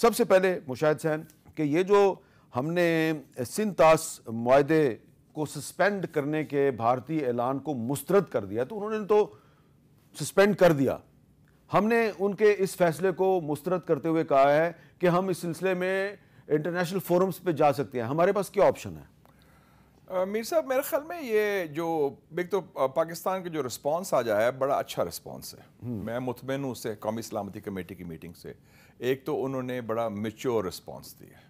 सबसे पहले मुशाहिद हुसैन कि ये जो हमने सिंतास मुआहदे को सस्पेंड करने के भारतीय ऐलान को मुस्तरद कर दिया, तो उन्होंने तो सस्पेंड कर दिया, हमने उनके इस फैसले को मुस्तरद करते हुए कहा है कि हम इस सिलसिले में इंटरनेशनल फोरम्स पे जा सकते हैं, हमारे पास क्या ऑप्शन है? मीर साहब, मेरे ख्याल में ये जो एक तो पाकिस्तान का जो रिस्पांस आ जाए बड़ा अच्छा रिस्पांस है। मैं मुतमईन हूँ उससे, कौमी सलामती कमेटी की मीटिंग से। एक तो उन्होंने बड़ा मैच्योर रिस्पांस दिया है,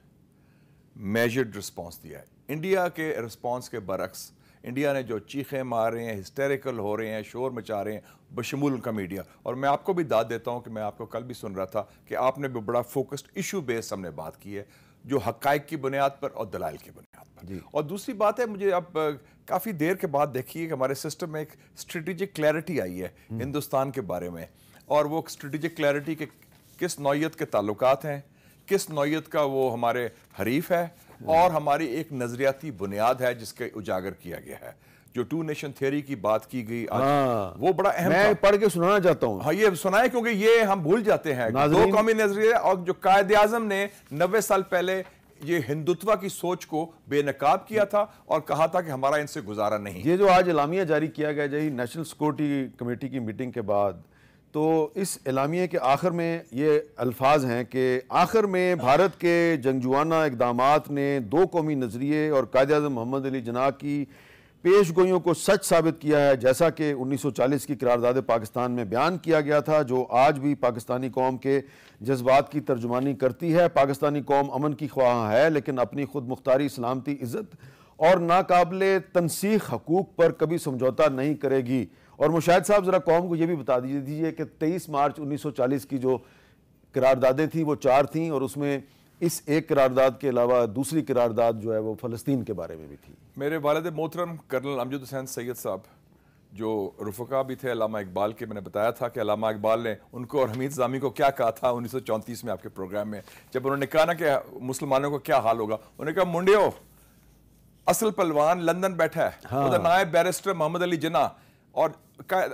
मेजर्ड रिस्पांस दिया है। इंडिया के रिस्पांस के बरक्स इंडिया ने जो चीखें मार रहे हैं, हिस्टेरिकल हो रहे हैं, शोर मचा रहे हैं, बशमूल उनका मीडिया। और मैं आपको भी दाद देता हूँ कि मैं आपको कल भी सुन रहा था कि आपने भी बड़ा फोकस्ड इशू बेस्ड हमने बात की है, जो हक़ाइक़ की बुनियाद पर और दलाइल की बुनियाद पर। और दूसरी बात है, मुझे अब काफ़ी देर के बाद देखिए कि हमारे सिस्टम में एक स्ट्रेटेजिक क्लैरिटी आई है हिंदुस्तान के बारे में, और वो स्ट्रेटेजिक क्लैरिटी के किस नौइयत के ताल्लुकात हैं, किस नौइयत का वो हमारे हरीफ है, और हमारी एक नजरियाती बुनियाद है जिसके उजागर किया गया है। जो टू नेशन थ्योरी की बात की गई आज, वो बड़ा अहम मैं पढ़ के सुनाना चाहता हूँ। हाँ, ये सुनाए क्योंकि ये हम भूल जाते हैं। दो कौमी नजरिए, और जो कायदे आजम ने 90 साल पहले ये हिंदुत्व की सोच को बेनकाब किया था और कहा था कि हमारा इनसे गुजारा नहीं। ये जो आज एलामिया जारी किया गया जी नेशनल सिक्योरिटी कमेटी की मीटिंग के बाद, तो इस एलामिया के आखिर में ये अल्फाज हैं कि आखिर में भारत के जंगजुआना इक़दामात ने दो कौमी नज़रिए और कायद-ए-आज़म मोहम्मद अली जिन्ना की पेशगोइयों को सच साबित किया है, जैसा कि 1940 की करारदाद पाकिस्तान में बयान किया गया था, जो आज भी पाकिस्तानी कौम के जज्बात की तर्जुमानी करती है। पाकिस्तानी कौम अमन की ख्वाह है, लेकिन अपनी खुद मुख्तारी, सलामती, इज़्ज़त और नाकाबिले तनसीख हकूक़ पर कभी समझौता नहीं करेगी। और मुशाहिद साहब, ज़रा कौम को यह भी बता दीजिए कि 23 मार्च 1940 की जो करारदादें थी वो 4 थीं, और उसमें इस एक करारदाद के अलावा दूसरी करारदाद जो है वो फ़लस्तीन के बारे में भी थी। मेरे वालिद मोहतरम कर्नल अमजद हुसैन सैयद साहब, जो रुफ़का भी थे अल्लामा इकबाल के, मैंने बताया था कि अल्लामा इकबाल ने उनको और हमीद ज़ामी को क्या कहा था 1934 में आपके प्रोग्राम में, जब उन्होंने कहा ना कि मुसलमानों को क्या हाल होगा। उन्होंने कहा, मुंडियो, असल पहलवान लंदन बैठा है, हाँ। नायब बैरिस्टर मोहम्मद अली जिन्ना। और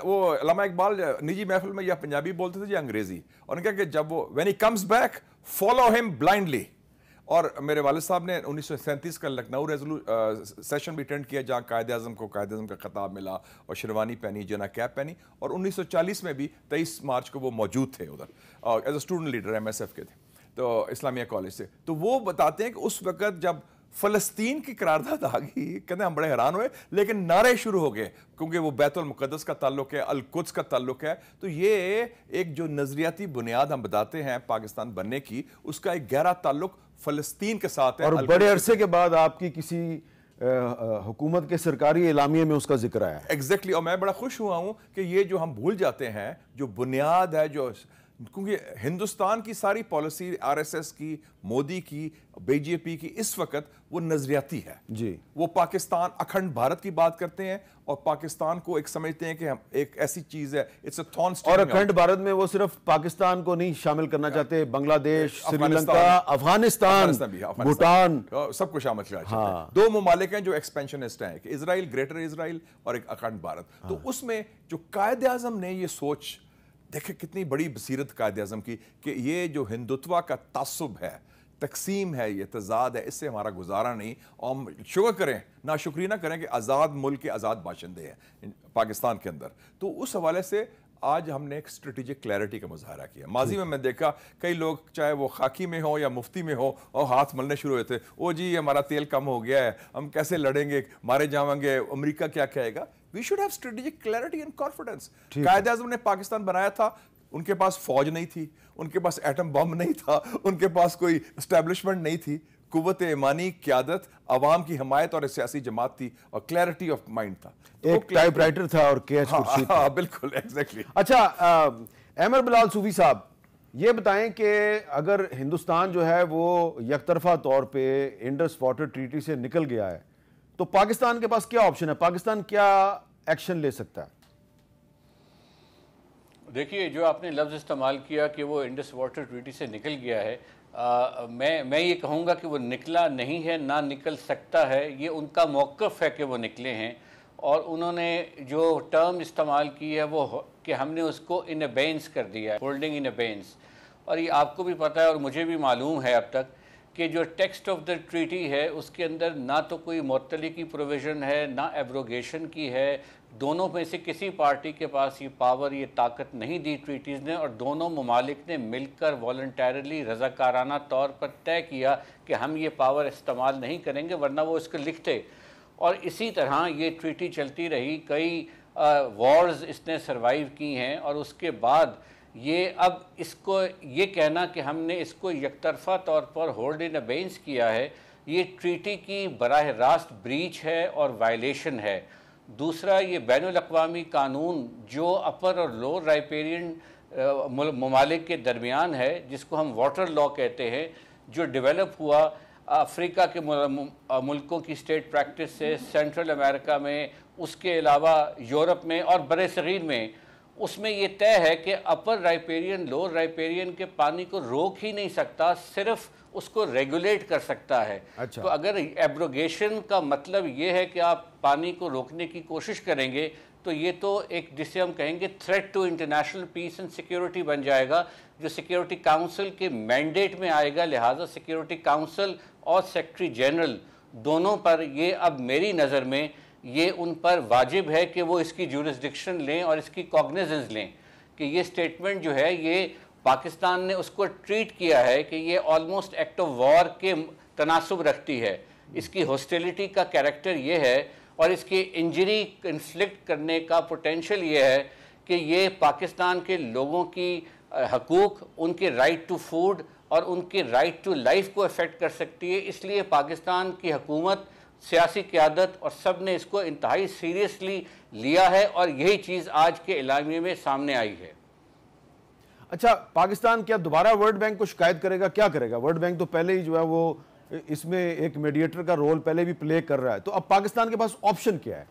वो अल्लामा इकबाल निजी महफिल में या पंजाबी बोलते थे या अंग्रेजी, और उन्होंने कहा कि जब वो when he comes back follow him blindly. और मेरे वालिद साहब ने 1937 का लखनऊ सेशन भी अटेंड किया, जहाँ कायद-ए-आज़म को कायद-ए-आज़म का खिताब मिला और शेरवानी पहनी, जना कैप पहनी। और 1940 में भी 23 मार्च को वो मौजूद थे उधर as a student leader, MSF के थे, तो इस्लामिया कॉलेज से। तो वो बताते हैं कि उस वक़्त जब फ़लस्तीन की करारदाद आ गई, कहते हम बड़े हैरान हुए, लेकिन नारे शुरू हो गए, क्योंकि वो बैतुल मुक़द्दस का ताल्लुक है, अल कुद्स का ताल्लुक है। तो ये एक जो नज़रियाती बुनियाद हम बताते हैं पाकिस्तान बनने की, उसका एक गहरा ताल्लुक फ़लस्तीन के साथ है। और बड़े अरसे के बाद आपकी किसी हुकूमत के सरकारी एलामिये में उसका जिक्र आया है। एग्जैक्टली। और मैं बड़ा खुश हुआ हूँ कि ये जो हम भूल जाते हैं, जो बुनियाद है, जो क्योंकि हिंदुस्तान की सारी पॉलिसी, RSS की, मोदी की, BJP की, इस वक्त वो नजरियाती है जी। वो पाकिस्तान, अखंड भारत की बात करते हैं और पाकिस्तान को एक समझते हैं कि हम एक ऐसी चीज है, इट्स अ थॉर्न। और अखंड भारत में वो सिर्फ पाकिस्तान को नहीं शामिल करना चाहते, बांग्लादेश, श्रीलंका, अफगानिस्तान, भूटान, सबको शामिल करना चाहते हैं। 2 ममालिक हैं जो एक्सपेंशनिस्ट हैं, कि इजराइल, ग्रेटर इजराइल, और एक अखंड भारत। तो उसमें जो कायद-ए-आज़म ने ये सोच, देखे कितनी बड़ी बसीरत कायद-ए-आज़म की, कि ये जो हिंदुत्व का तासुब है, तकसीम है, ये तजाद है, इससे हमारा गुजारा नहीं। और हम शुक्र करें, ना शुक्री ना करें कि आज़ाद मुल्क के आज़ाद बाशिंदे हैं पाकिस्तान के अंदर। तो उस हवाले से आज हमने एक स्ट्रेटेजिक क्लैरिटी का मुजाहरा किया। माजी में मैं देखा कई लोग, चाहे वो खाकी में हो या मुफ्ती में हो, और हाथ मलने शुरू हुए थे, ओ जी हमारा तेल कम हो गया है, हम कैसे लड़ेंगे, मारे जाएंगे, अमेरिका क्या कहेगा। We should have strategic clarity and confidence. Quaid-e-Azam ने पाकिस्तान बनाया था, उनके पास फौज नहीं थी, उनके पास एटम बम नहीं था, उनके पास कोई एस्टेब्लिशमेंट नहीं थी, कुव्वत ईमानी, क़यादत, अवाम की हमायत और सियासी जमात थी, और क्लैरिटी ऑफ माइंड था। एक टाइपराइटर था और KH खुर्शीद था। बिल्कुल, एग्जैक्टली। अच्छा, अहमद बिलाल सूफी साहब, ये बताएं कि अगर हिंदुस्तान जो है वो यकतरफा तौर पे इंडस वाटर ट्रीटी से निकल गया है, तो पाकिस्तान के पास क्या ऑप्शन है? पाकिस्तान क्या एक्शन ले सकता है? देखिए, जो आपने लफ्ज़ इस्तेमाल किया कि वो इंडस वाटर ट्रीटी से निकल गया है, मैं ये कहूँगा कि वो निकला नहीं है, ना निकल सकता है। ये उनका मौक़िफ़ है कि वो निकले हैं, और उन्होंने जो टर्म इस्तेमाल की है वो कि हमने उसको इन अबेंस कर दिया है, होल्डिंग इन अबेंस। और ये आपको भी पता है और मुझे भी मालूम है अब तक कि जो टेक्स्ट ऑफ द ट्रीटी है उसके अंदर ना तो कोई मुअत्तली की प्रोविज़न है ना एब्रोगेशन की है। दोनों में से किसी पार्टी के पास ये पावर, ये ताकत नहीं दी ट्रीटीज़ ने, और दोनों ममालिक ने मिलकर वॉलंटरली रज़ाकाराना तौर पर तय किया कि हम ये पावर इस्तेमाल नहीं करेंगे, वरना वो इसको लिखते। और इसी तरह ये ट्रीटी चलती रही, कई वॉर्स इसने सर्वाइव की हैं, और उसके बाद ये अब इसको ये कहना कि हमने इसको यकतरफ़ा तौर पर होल्ड इन अबेंस किया है, ये ट्रीटी की बराह रास्त ब्रीच है और वायलेशन है। दूसरा, ये बैनुल-अक़वामी कानून जो अपर और लोअर राइपेरियन ममालिक के दरमियान है, जिसको हम वाटर लॉ कहते हैं, जो डेवलप हुआ अफ्रीका के मुल्कों की स्टेट प्रैक्टिस से, सेंट्रल अमेरिका में, उसके अलावा यूरोप में और बरे-सग़ीर में, उसमें ये तय है कि अपर राइपेरियन लोअर राइपेरियन के पानी को रोक ही नहीं सकता, सिर्फ उसको रेगुलेट कर सकता है। अच्छा। तो अगर एब्रोगेशन का मतलब ये है कि आप पानी को रोकने की कोशिश करेंगे, तो ये तो एक जिसे हम कहेंगे threat to international peace and security बन जाएगा, जो सिक्योरिटी काउंसिल के मैंडेट में आएगा। लिहाजा सिक्योरिटी काउंसिल और सेक्रेटरी जनरल दोनों पर ये अब मेरी नज़र में ये उन पर वाजिब है कि वो इसकी जुरिस्डिक्शन लें और इसकी कॉग्निजेंस लें कि ये स्टेटमेंट जो है ये पाकिस्तान ने उसको ट्रीट किया है कि ये ऑलमोस्ट एक्ट ऑफ वॉर के तनासुब रखती है, इसकी हॉस्टिलिटी का कैरेक्टर ये है और इसकी इंजरी इन्फ्लिक्ट करने का पोटेंशियल ये है कि ये पाकिस्तान के लोगों की हकूक़, उनके राइट टू फूड और उनके राइट टू लाइफ को अफेक्ट कर सकती है। इसलिए पाकिस्तान की हुकूमत, सियासी क़यादत और सब ने इसको इंतहाई सीरियसली लिया है और यही चीज़ आज के इलामे में सामने आई है। अच्छा, पाकिस्तान क्या दोबारा वर्ल्ड बैंक को शिकायत करेगा? क्या करेगा? वर्ल्ड बैंक तो पहले ही जो है वो इसमें एक मीडिएटर का रोल पहले भी प्ले कर रहा है, तो अब पाकिस्तान के पास ऑप्शन क्या है?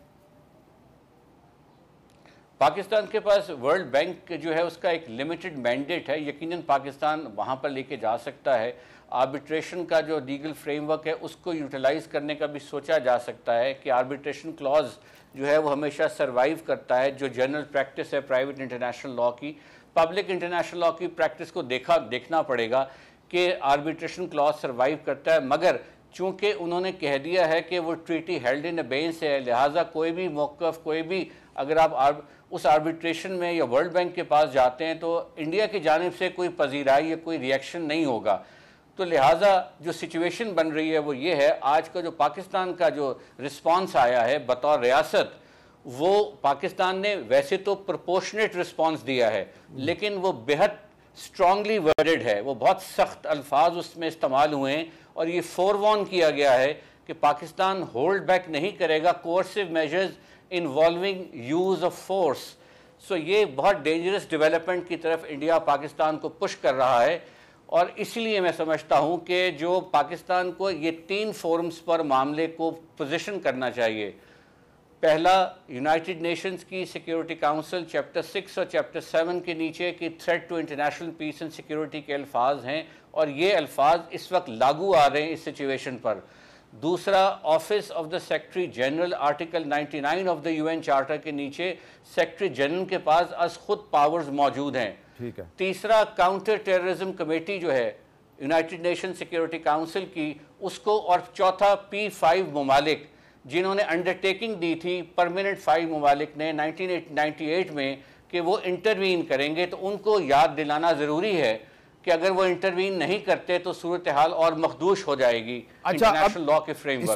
पाकिस्तान के पास वर्ल्ड बैंक जो है उसका एक लिमिटेड मैंडेट है। यकीनन पाकिस्तान वहाँ पर लेके जा सकता है। आर्बिट्रेशन का जो लीगल फ्रेमवर्क है उसको यूटिलाइज़ करने का भी सोचा जा सकता है कि आर्बिट्रेशन क्लॉज जो है वो हमेशा सर्वाइव करता है, जो जनरल प्रैक्टिस है प्राइवेट इंटरनेशनल लॉ की। पब्लिक इंटरनेशनल लॉ की प्रैक्टिस को देखना पड़ेगा कि आर्बिट्रेशन क्लॉज सर्वाइव करता है, मगर चूँकि उन्होंने कह दिया है कि वो ट्रीटी हेल्ड इन अबेंस है, लिहाजा कोई भी मौक़िफ़, कोई भी अगर आप उस आर्बिट्रेशन में या वर्ल्ड बैंक के पास जाते हैं तो इंडिया की जानिब से कोई पजीराई या कोई रिएक्शन नहीं होगा। तो लिहाजा जो सिचुएशन बन रही है वो ये है, आज का जो पाकिस्तान का जो रिस्पांस आया है बतौर रियासत, वो पाकिस्तान ने वैसे तो प्रोपोर्शनेट रिस्पांस दिया है, लेकिन वो बेहद स्ट्रांगली वर्डेड है, वो बहुत सख्त अल्फाज उसमें इस्तेमाल हुए हैं और ये फोरवॉर्न किया गया है कि पाकिस्तान होल्ड बैक नहीं करेगा coercive measures involving use of force. So ये बहुत डेंजरस डेवलपमेंट की तरफ इंडिया पाकिस्तान को पुश कर रहा है और इसलिए मैं समझता हूँ कि जो पाकिस्तान को ये 3 फोरम्स पर मामले को पोजीशन करना चाहिए। पहला, यूनाइटेड नेशंस की सिक्योरिटी काउंसिल चैप्टर 6 और चैप्टर 7 के नीचे कि threat to international peace and security के अल्फाज हैं और ये अल्फाज इस वक्त लागू आ रहे हैं इस सिचुएशन पर। दूसरा, office of the secretary general article 99 of the UN charter के नीचे सेक्रेटरी जनरल के पास अस खुद पावर्स मौजूद हैं। ठीक है। तीसरा, काउंटर टेररिज्म कमेटी जो है यूनाइटेड नेशन सिक्योरिटी काउंसिल की, उसको, और चौथा P5 ममालिक जिन्होंने अंडरटेकिंग दी थी परमानेंट 5 ममालिक ने 1998 में कि वो इंटरवीन करेंगे, तो उनको याद दिलाना ज़रूरी है कि अगर वो इंटरवीन नहीं करते तो सूरत हाल और मखदूश हो जाएगी इंटरनेशनल लॉ के फ्रेमवर्क